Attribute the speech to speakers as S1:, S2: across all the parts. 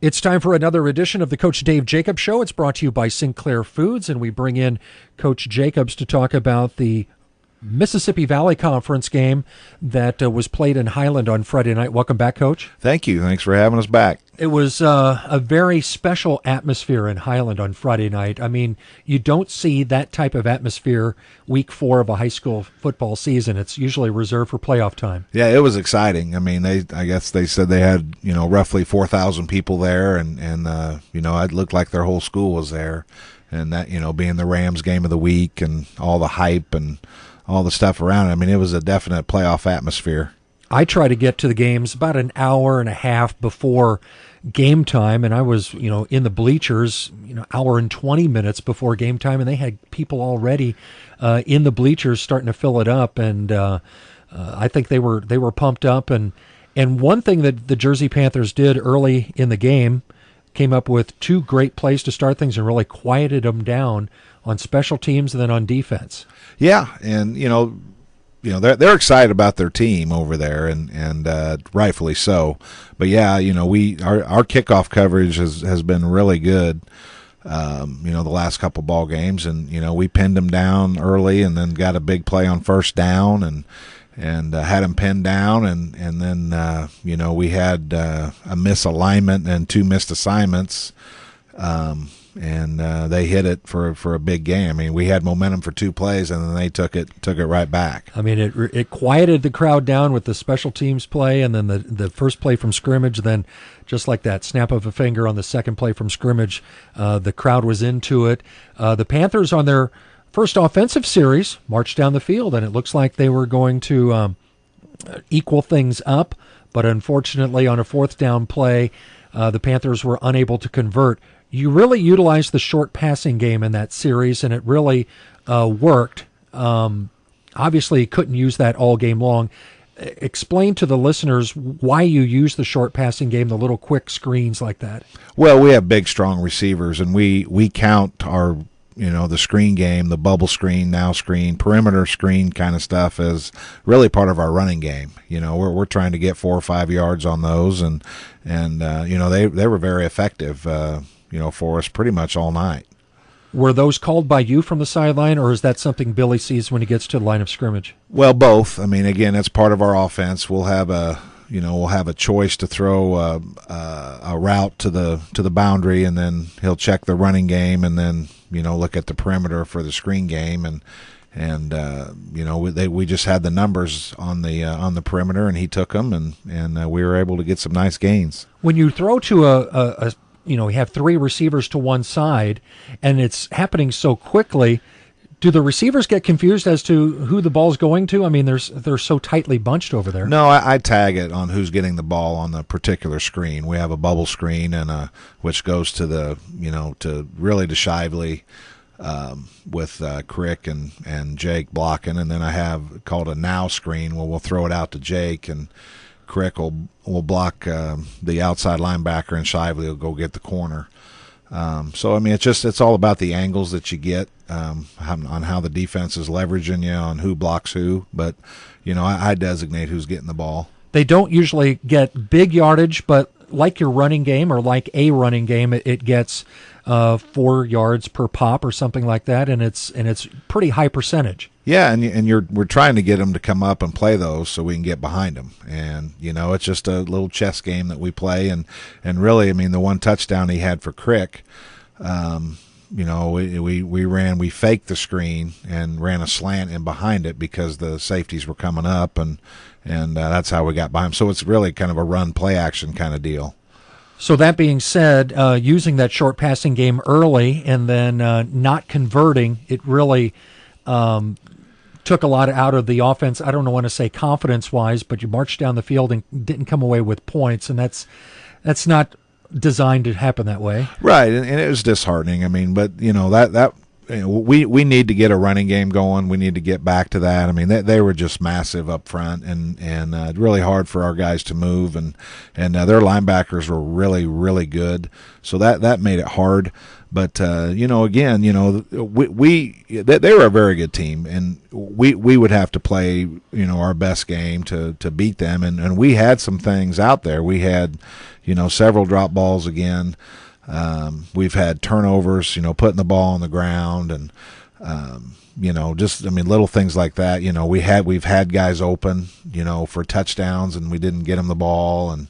S1: It's time for another edition of the Coach Dave Jacobs Show. It's brought to you by Sinclair Foods, and we bring in Coach Jacobs to talk about the Mississippi Valley Conference game that was played in Highland on Friday night. Welcome back, Coach.
S2: Thank you. Thanks for having us back.
S1: It was a very special atmosphere in Highland on Friday night. I mean, you don't see that type of atmosphere week 4 of a high school football season. It's usually reserved for playoff time.
S2: Yeah, it was exciting. I mean, I guess they said they had, roughly 4,000 people there, and it looked like their whole school was there. And that, being the Rams game of the week and all the hype and all the stuff around it. I mean, it was a definite playoff atmosphere.
S1: I try to get to the games about an hour and a half before game time, and I was, in the bleachers, hour and 20 minutes before game time, and they had people already in the bleachers starting to fill it up, and I think they were pumped up. And one thing that the Jersey Panthers did early in the game, came up with 2 great plays to start things and really quieted them down on special teams and then on defense.
S2: Yeah, and they're excited about their team over there, and rightfully so. But yeah, our kickoff coverage has been really good. The last couple ball games, and we pinned them down early, and then got a big play on first down, and had them pinned down, and then we had a misalignment and 2 missed assignments. And they hit it for a big game. I mean, we had momentum for 2 plays, and then they took it right back.
S1: I mean, it quieted the crowd down with the special teams play, and then the first play from scrimmage. Then, just like that snap of a finger on the second play from scrimmage, the crowd was into it. The Panthers, on their first offensive series, marched down the field, and it looks like they were going to equal things up. But unfortunately, on a 4th down play, the Panthers were unable to convert. You really utilized the short passing game in that series, and it really worked. Obviously, you couldn't use that all game long. Explain to the listeners why you use the short passing game, the little quick screens like that.
S2: Well, we have big, strong receivers, and we count our the screen game, the bubble screen, now screen, perimeter screen kind of stuff as really part of our running game. We're trying to get 4 or 5 yards on those, and they were very effective. For us pretty much all night.
S1: Were those called by you from the sideline, or is that something Billy sees when he gets to the line of scrimmage?
S2: Well, both. I mean, again, that's part of our offense. We'll have a choice to throw a route to the boundary, and then he'll check the running game, and then look at the perimeter for the screen game, and we just had the numbers on the perimeter, and he took them, and we were able to get some nice gains.
S1: When you throw to you have 3 receivers to one side, and it's happening so quickly, do the receivers get confused as to who the ball's going to? I mean, they're so tightly bunched over there.
S2: No, I tag it on who's getting the ball on the particular screen. We have a bubble screen, and which goes to to Shively, with Crick and Jake blocking, and then I have called a now screen where we'll throw it out to Jake, and Crick will block the outside linebacker, and Shively will go get the corner. So I mean, it's all about the angles that you get on how the defense is leveraging you on who blocks who. But I designate who's getting the ball.
S1: They don't usually get big yardage, but like your running game or like a running game, it gets 4 yards per pop or something like that, and it's pretty high percentage.
S2: Yeah, and we're trying to get them to come up and play those so we can get behind them, and it's just a little chess game that we play, and really, I mean, the 1 touchdown he had for Crick, we faked the screen and ran a slant in behind it because the safeties were coming up, and that's how we got by him. So it's really kind of a run play action kind of deal.
S1: So that being said, using that short passing game early and then not converting, it really took a lot out of the offense. I don't want to say confidence-wise, but you marched down the field and didn't come away with points, and that's not designed to happen that way.
S2: Right, and it was disheartening. I mean, but that we need to get a running game going. We need to get back to that. I mean, they were just massive up front, and really hard for our guys to move, and their linebackers were really, really good. So that made it hard. But again, they were a very good team, and we would have to play our best game to beat them, and we had some things out there. We had several drop balls again. We've had turnovers, putting the ball on the ground, and little things like that. We've had guys open, for touchdowns, and we didn't get them the ball, and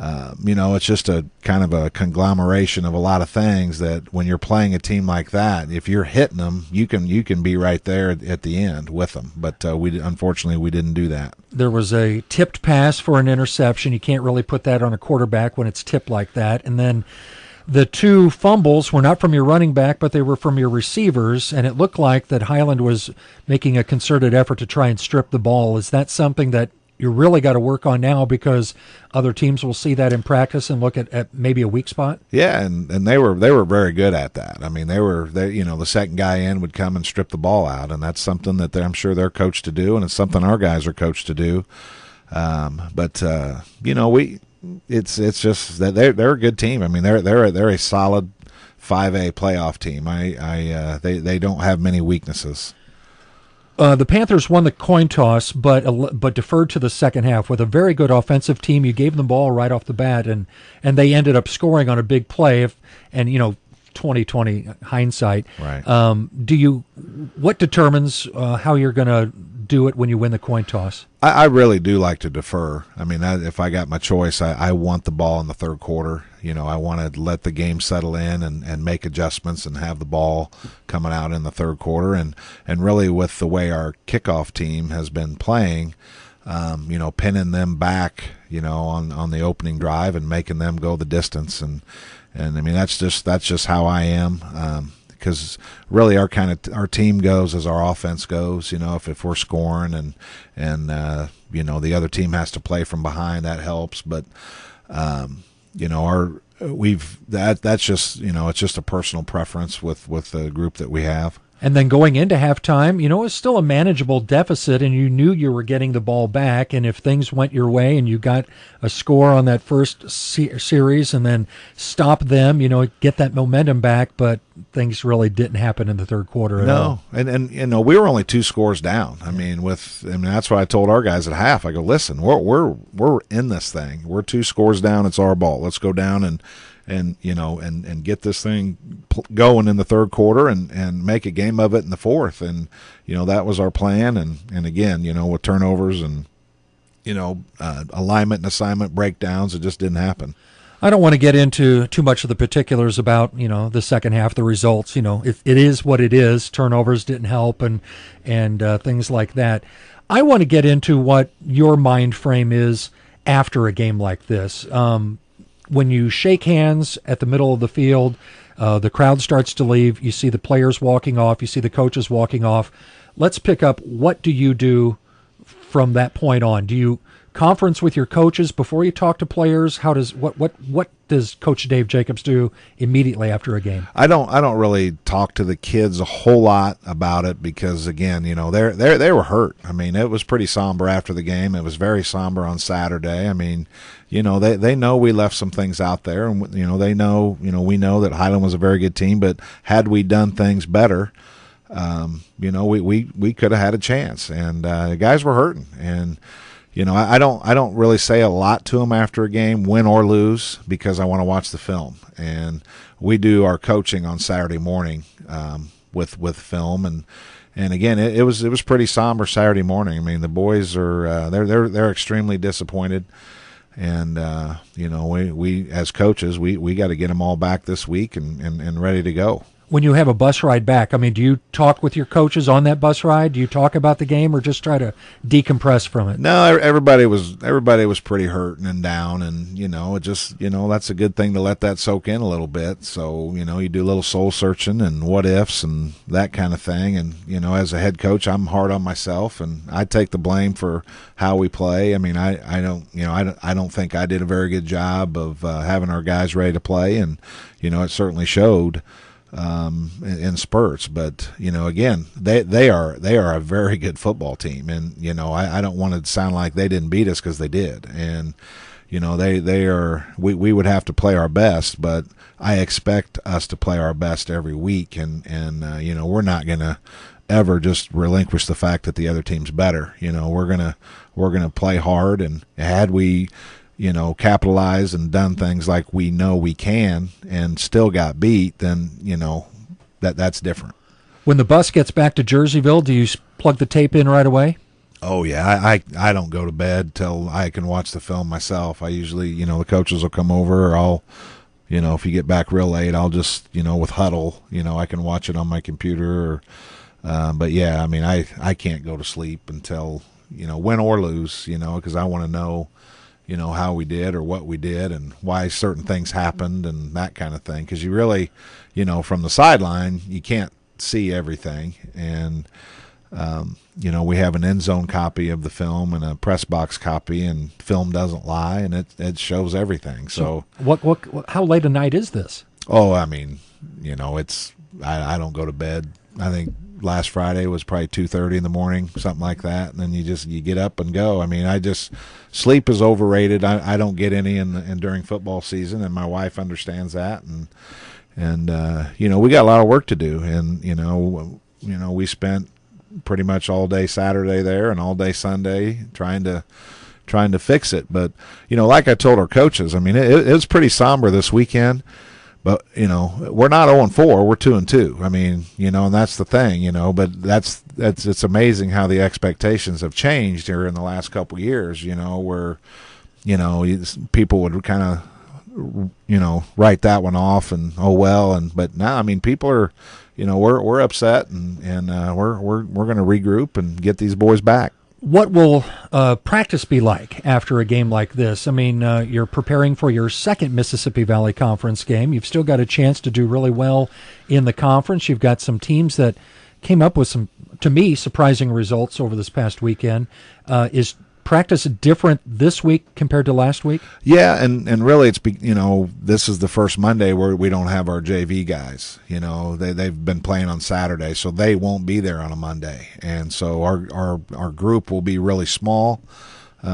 S2: it's just a kind of a conglomeration of a lot of things that when you're playing a team like that, if you're hitting them, you can be right there at the end with them. But unfortunately we didn't do that.
S1: There was a tipped pass for an interception. You can't really put that on a quarterback when it's tipped like that. And then the 2 fumbles were not from your running back, but they were from your receivers, and it looked like that Highland was making a concerted effort to try and strip the ball. Is that something that you really got to work on now, because other teams will see that in practice and look at maybe a weak spot?
S2: Yeah, and they were very good at that. I mean, the second guy in would come and strip the ball out, and that's something that I'm sure they're coached to do, and it's something our guys are coached to do. It's just that they're a good team. I mean, they're a solid 5A playoff team. They don't have many weaknesses.
S1: The Panthers won the coin toss, but deferred to the second half with a very good offensive team. You gave them the ball right off the bat, and they ended up scoring on a big play. 2020 hindsight.
S2: Right.
S1: What determines how you're going to do it when you win the coin toss?
S2: I really do like to defer. I mean, if I got my choice, I want the ball in the third quarter. I want to let the game settle in and make adjustments and have the ball coming out in the third quarter. And really with the way our kickoff team has been playing, pinning them back, on the opening drive and making them go the distance. And I mean, that's just how I am. Because really our team goes as our offense goes. If we're scoring and the other team has to play from behind, that helps. But that's just it's just a personal preference with the group that we have.
S1: And then going into halftime, it was still a manageable deficit, and you knew you were getting the ball back. And if things went your way and you got a score on that first series and then stop them, get that momentum back, but things really didn't happen in the third quarter at all.
S2: And we were only 2 scores down. I mean, that's what I told our guys at half. I go, listen, we're in this thing. We're 2 scores down. It's our ball. Let's go down and get this thing going in the third quarter and make a game of it in the fourth. And, that was our plan. And again, with turnovers and, alignment and assignment breakdowns, it just didn't happen.
S1: I don't want to get into too much of the particulars about, the second half, the results. It is what it is. Turnovers didn't help and things like that. I want to get into what your mind frame is after a game like this. When you shake hands at the middle of the field, the crowd starts to leave. You see the players walking off. You see the coaches walking off. Let's pick up. What do you do from that point on? Do you conference with your coaches before you talk to players? What does Coach Dave Jacobs do immediately after a game?
S2: I don't really talk to the kids a whole lot about it because again, they were hurt. I mean, it was pretty somber after the game. It was very somber on Saturday. I mean, they know we left some things out there, and they know, we know that Highland was a very good team, but had we done things better, we could have had a chance. And the guys were hurting, and I don't really say a lot to them after a game, win or lose, because I want to watch the film. And we do our coaching on Saturday morning with film, and again, it was pretty somber Saturday morning. I mean, the boys are they're extremely disappointed. And we as coaches, we got to get them all back this week and ready to go.
S1: When you have a bus ride back, I mean, do you talk with your coaches on that bus ride? Do you talk about the game or just try to decompress from it?
S2: No, everybody was pretty hurt and down, and it just that's a good thing to let that soak in a little bit. So you do a little soul searching and what ifs and that kind of thing. And as a head coach, I'm hard on myself, and I take the blame for how we play. I mean, I don't think I did a very good job of having our guys ready to play, and it certainly showed. in spurts. But again, they are a very good football team, and I don't want to sound like they didn't beat us, because they did, and they are. We would have to play our best, but I expect us to play our best every week, and we're not going to ever just relinquish the fact that the other team's better. We're gonna play hard, and had we capitalized and done things like we know we can and still got beat, then that's different.
S1: When the bus gets back to Jerseyville, do you plug the tape in right away?
S2: Oh yeah, I don't go to bed till I can watch the film myself. I usually, the coaches will come over, or I'll, if you get back real late, I'll just, with Huddle, I can watch it on my computer. Or, but yeah, I mean, I can't go to sleep until, win or lose, because I want to know, how we did or what we did and why certain things happened and that kind of thing. Because you really, from the sideline, you can't see everything. And we have an end zone copy of the film and a press box copy, and film doesn't lie, and it shows everything. So
S1: what how late a night is this?
S2: Oh, I mean, it's I don't go to bed. I think last Friday was probably 2:30 in the morning, something like that, and then you get up and go. I mean, sleep is overrated. I don't get any in during football season, and my wife understands that, and we got a lot of work to do, and we spent pretty much all day Saturday there and all day Sunday trying to fix it. But like I told our coaches, I mean, it was pretty somber this weekend. But we're not 0-4, we're 2-2. I mean, and that's the thing, But it's amazing how the expectations have changed here in the last couple of years. Where people would kind of write that one off and but now, I mean, people are we're upset, and we're going to regroup and get these boys back.
S1: What will practice be like after a game like this? I mean, you're preparing for your second Mississippi Valley Conference game. You've still got a chance to do really well in the conference. You've got some teams that came up with some, to me, surprising results over this past weekend. Is practice different this week compared to last week?
S2: Yeah, and really it's this is the first Monday where we don't have our JV guys. They've been playing on Saturday, so they won't be there on a Monday, and so our group will be really small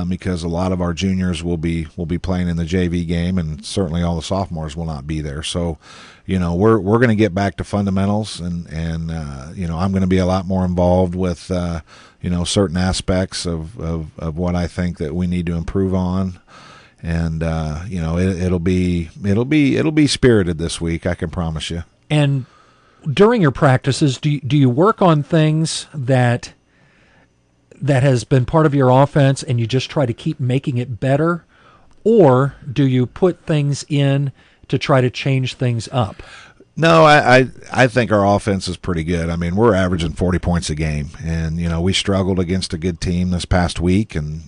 S2: because a lot of our juniors will be playing in the JV game, and certainly all the sophomores will not be there. So we're going to get back to fundamentals, and I'm going to be a lot more involved with certain aspects of what I think that we need to improve on, and it'll be spirited this week, I can promise you.
S1: And during your practices, do you work on things that has been part of your offense and you just try to keep making it better, or do you put things in to try to change things up?
S2: No, I think our offense is pretty good. I mean, we're averaging 40 points a game, and we struggled against a good team this past week, and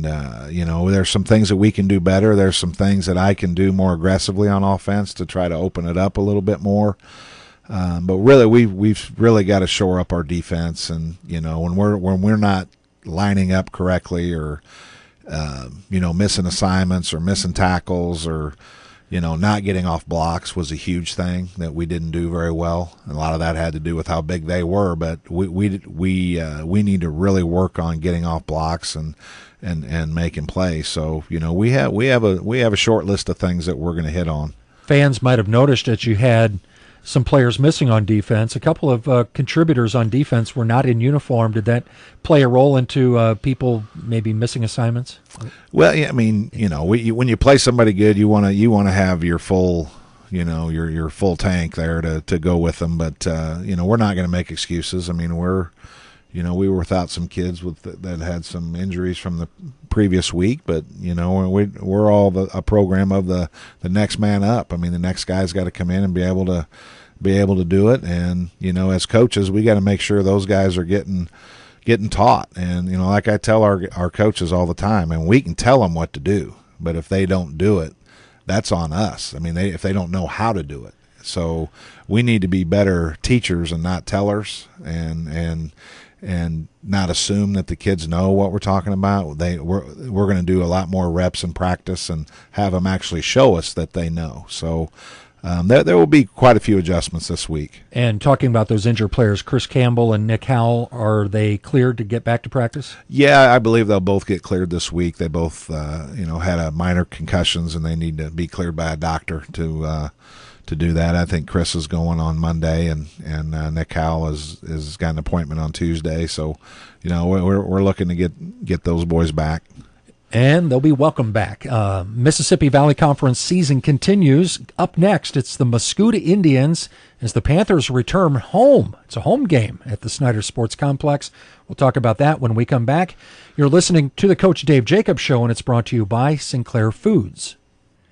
S2: there's some things that we can do better. There's some things that I can do more aggressively on offense to try to open it up a little bit more. But really, we've really got to shore up our defense, and when we're not lining up correctly, or missing assignments or missing tackles, or not getting off blocks was a huge thing that we didn't do very well. A lot of that had to do with how big they were, but we need to really work on getting off blocks and making plays. So we have a short list of things that we're going to hit on.
S1: Fans might have noticed that you had some players missing on defense. A couple of contributors on defense were not in uniform. Did that play a role into people maybe missing assignments?
S2: Well, yeah, I mean, when you play somebody good, you want to have your full, your full tank there to go with them. But we're not going to make excuses. I mean, we were without some kids that had some injuries from the previous week, but we're all a program of the next man up. I mean, the next guy's got to come in and be able to do it, and as coaches, we got to make sure those guys are getting taught. And like I tell our coaches all the time, and we can tell them what to do, but if they don't do it, that's on us. I mean, if they don't know how to do it, so we need to be better teachers and not tellers, and not assume that the kids know what we're talking about. We're going to do a lot more reps and practice and have them actually show us that they know. So there will be quite a few adjustments this week.
S1: And talking about those injured players, Chris Campbell and Nick Howell, are they cleared to get back to practice?
S2: Yeah, I believe they'll both get cleared this week. They both, had a minor concussions, and they need to be cleared by a doctor to do that. I think Chris is going on Monday, and Nick Howell is got an appointment on Tuesday. So, we're looking to get those boys back.
S1: And they'll be welcome back. Mississippi Valley Conference season continues. Up next, it's the Mascoutah Indians as the Panthers return home. It's a home game at the Snyder Sports Complex. We'll talk about that when we come back. You're listening to the Coach Dave Jacobs Show, and it's brought to you by Sinclair Foods.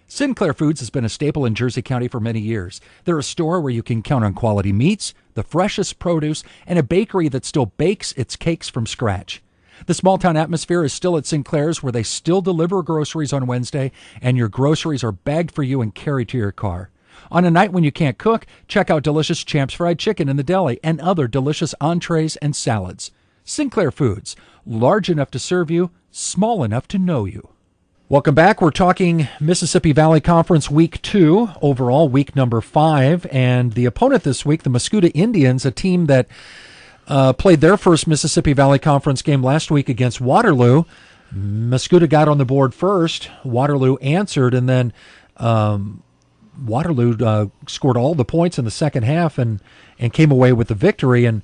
S1: Sinclair Foods has been a staple in Jersey County for many years. They're a store where you can count on quality meats, the freshest produce, and a bakery that still bakes its cakes from scratch. The small-town atmosphere is still at Sinclair's, where they still deliver groceries on Wednesday, and your groceries are bagged for you and carried to your car. On a night when you can't cook, check out delicious Champs Fried Chicken in the deli and other delicious entrees and salads. Sinclair Foods, large enough to serve you, small enough to know you. Welcome back. We're talking Mississippi Valley Conference Week 2, overall week number 5, and the opponent this week, the Mascoutah Indians, a team that played their first Mississippi Valley Conference game last week against Waterloo. Mascoutah got on the board first. Waterloo answered, and then Waterloo scored all the points in the second half and came away with the victory. And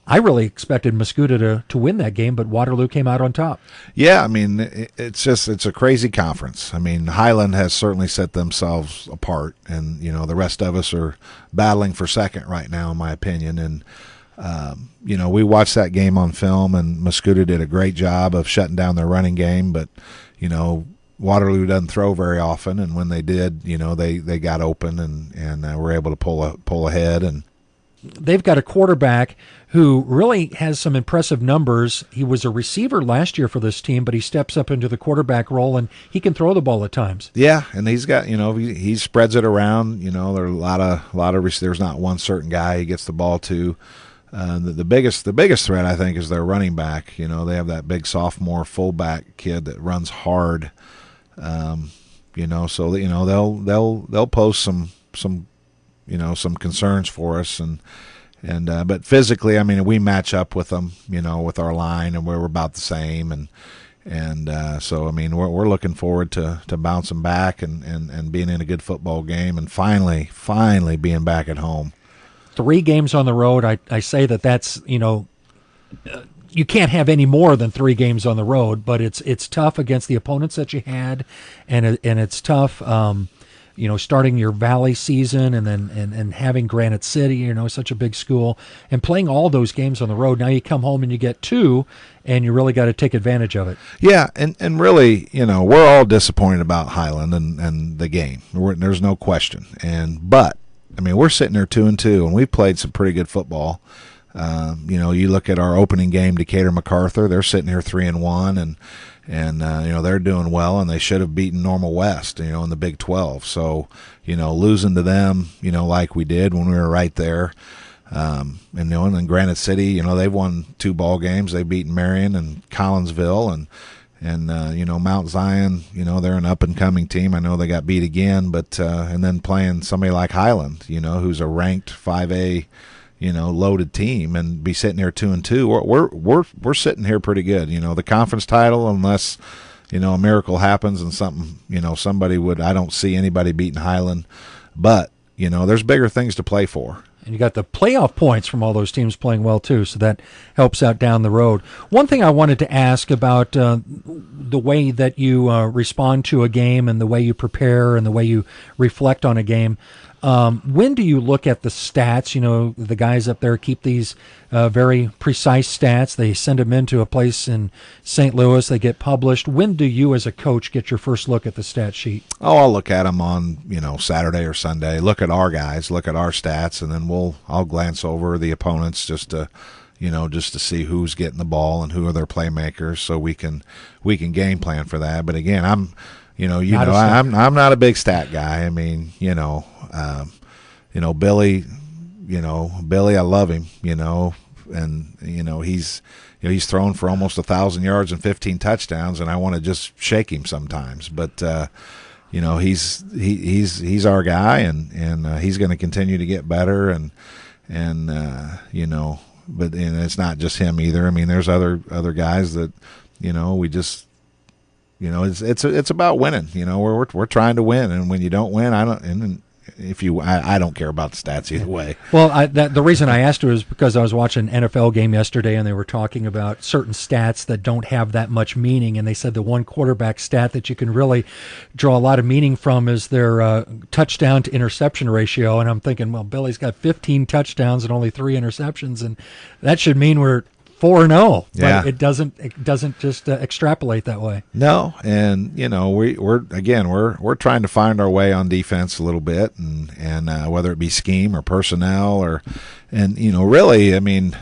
S1: I really expected Mascoutah to win that game, but Waterloo came out on top.
S2: Yeah, I mean, it's a crazy conference. I mean, Highland has certainly set themselves apart, and, the rest of us are battling for second right now, in my opinion. And we watched that game on film, and Mascoutah did a great job of shutting down their running game, but, Waterloo doesn't throw very often, and when they did, they got open and were able to pull ahead. And
S1: they've got a quarterback who really has some impressive numbers. He was a receiver last year for this team, but he steps up into the quarterback role, and he can throw the ball at times.
S2: Yeah, and he's got, he spreads it around. There are a lot of there's not one certain guy he gets the ball to. The biggest threat, I think, is their running back. They have that big sophomore fullback kid that runs hard. So they'll pose some concerns for us, but physically, I mean, we match up with them, with our line, and we're about the same, so I mean, we're looking forward to bouncing back and being in a good football game, and finally being back at home.
S1: 3 games on the road. I say that's, you can't have any more than 3 games on the road, but it's tough against the opponents that you had, and it's tough, starting your Valley season and then and having Granite City, such a big school, and playing all those games on the road. Now you come home and you get 2, and you really got to take advantage of it.
S2: Yeah, and really, we're all disappointed about Highland and the game. There's no question. But I mean, we're sitting there 2-2, and we've played some pretty good football. You look at our opening game, Decatur MacArthur. They're sitting here 3-1, and they're doing well, and they should have beaten Normal West, in the Big 12. So, losing to them, like we did when we were right there. And then Granite City, they've won 2 ball games. They've beaten Marion and Collinsville, and Mount Zion, they're an up-and-coming team. I know they got beat again, but and then playing somebody like Highland, who's a ranked 5A, loaded team, and be sitting here 2-2. We're sitting here pretty good. The conference title, unless a miracle happens and something, somebody would. I don't see anybody beating Highland, but there's bigger things to play for.
S1: And you got the playoff points from all those teams playing well, too, so that helps out down the road. One thing I wanted to ask about the way that you respond to a game and the way you prepare and the way you reflect on a game. When do you look at the stats? The guys up there keep these very precise stats. They send them into a place in St. Louis. They get published. When do you, as a coach, get your first look at the stat sheet?
S2: Oh, I'll look at them on, Saturday or Sunday. Look at our guys, look at our stats, and then I'll glance over the opponents just to see who's getting the ball and who are their playmakers, so we can game plan for that. But again, I'm not a big stat guy. I mean, Billy, Billy, I love him, and he's thrown for almost 1,000 yards and 15 touchdowns, and I want to just shake him sometimes. But he's our guy, and he's going to continue to get better, and but it's not just him either. I mean, there's other guys that we just it's about winning. We're trying to win, and when you don't win, I don't care about the stats either way.
S1: Well, the reason I asked you is because I was watching an NFL game yesterday, and they were talking about certain stats that don't have that much meaning, and they said the one quarterback stat that you can really draw a lot of meaning from is their touchdown to interception ratio. And I'm thinking, well, Billy's got 15 touchdowns and only 3 interceptions, and that should mean we're 4-0,
S2: yeah.
S1: But it doesn't just extrapolate that way.
S2: No, and we're trying to find our way on defense a little bit, and whether it be scheme or personnel really, I mean,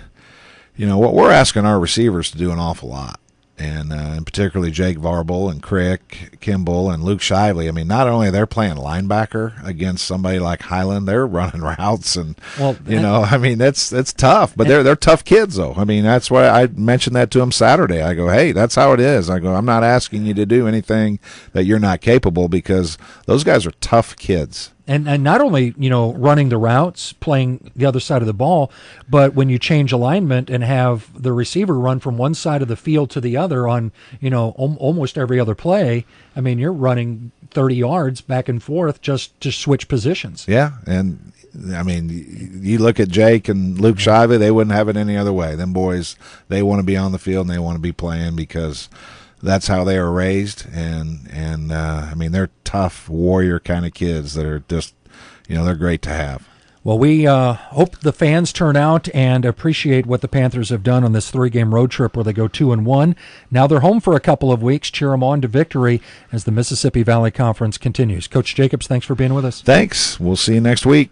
S2: what we're asking our receivers to do an awful lot. And particularly Jake Varble and Crick, Kimball, and Luke Shively. I mean, not only they're playing linebacker against somebody like Highland, they're running routes, and I mean, that's tough. But they're tough kids, though. I mean, that's why I mentioned that to them Saturday. I go, hey, that's how it is. I go, I'm not asking you to do anything that you're not capable, because those guys are tough kids.
S1: And not only, running the routes, playing the other side of the ball, but when you change alignment and have the receiver run from one side of the field to the other on, almost every other play, I mean, you're running 30 yards back and forth just to switch positions.
S2: Yeah, and I mean, you look at Jake and Luke Shively, they wouldn't have it any other way. Them boys, they want to be on the field and they want to be playing because that's how they were raised, and I mean, they're tough warrior kind of kids that are just, they're great to have.
S1: Well, we hope the fans turn out and appreciate what the Panthers have done on this 3-game road trip where they go 2-1. Now they're home for a couple of weeks. Cheer them on to victory as the Mississippi Valley Conference continues. Coach Jacobs, thanks for being with us.
S2: Thanks. We'll see you next week.